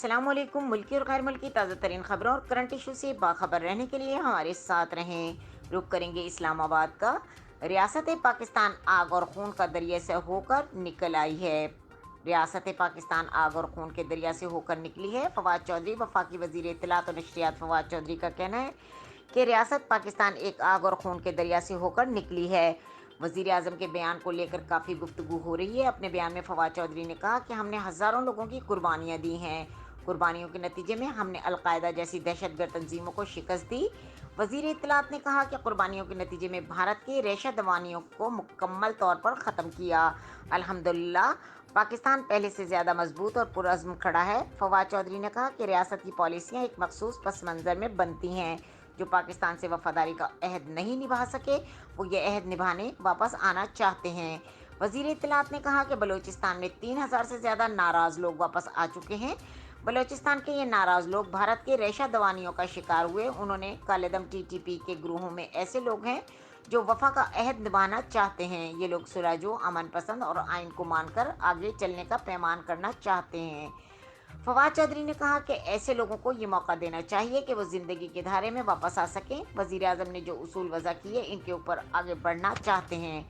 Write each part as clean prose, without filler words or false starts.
अस्सलाम वालेकुम। मुल्की और गैर मुल्की ताज़ा तरीन खबरों और करंट इशू से बाखबर रहने के लिए हमारे साथ रहें। रुक करेंगे इस्लामाबाद का। रियासत पाकिस्तान आग और खून का दरिया से होकर निकल आई है। रियासत पाकिस्तान आग और खून के दरिया से होकर निकली है। फवाद चौधरी वफाकी वजीर इत्तलात और नशरियात फवाद चौधरी का कहना है कि रियासत पाकिस्तान एक आग और खून के दरिया से होकर निकली है। वजीर आजम के बयान को लेकर काफ़ी गुफ्तगू हो रही है। अपने बयान में फवाद चौधरी ने कहा कि हमने हज़ारों लोगों की कुर्बानियाँ दी हैं। कुर्बानियों के नतीजे में हमने अलकायदा जैसी दहशतगर्द तंजीमों को शिकस्त दी। वजीर इत्तलात ने कहा कि कुर्बानियों के नतीजे में भारत के रेशा दवानियों को मुकम्मल तौर पर ख़त्म किया। अल्हम्दुलिल्लाह पाकिस्तान पहले से ज़्यादा मजबूत और पुरअज़्म खड़ा है। फवाद चौधरी ने कहा कि रियासत की पॉलिसियाँ एक मखसूस पस मंज़र में बनती हैं। जो पाकिस्तान से वफादारी का अहद नहीं निभा सके वो ये अहद निभाने वापस आना चाहते हैं। वजीर इत्तलात ने कहा कि बलूचिस्तान में 3,000 से ज़्यादा नाराज़ लोग वापस आ चुके हैं। बलूचिस्तान के ये नाराज़ लोग भारत के रेशा दवानियों का शिकार हुए। उन्होंने कालेदम टीटीपी के ग्रोहों में ऐसे लोग हैं जो वफा का अहद निभाना चाहते हैं। ये लोग सुलह, अमन पसंद और आइन को मानकर आगे चलने का पैमान करना चाहते हैं। फवाद चौधरी ने कहा कि ऐसे लोगों को ये मौका देना चाहिए कि वो ज़िंदगी के धारे में वापस आ सकें। वज़ीर आज़म ने जो उसूल वज़ा किए इनके ऊपर आगे बढ़ना चाहते हैं।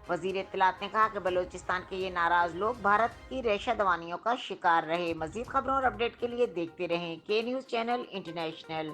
वज़ीर इत्तलात ने कहा कि बलूचिस्तान के ये नाराज़ लोग भारत की रेशा दवानियों का शिकार रहे। मज़ीद खबरों और अपडेट के लिए देखते रहें के न्यूज़ चैनल इंटरनेशनल।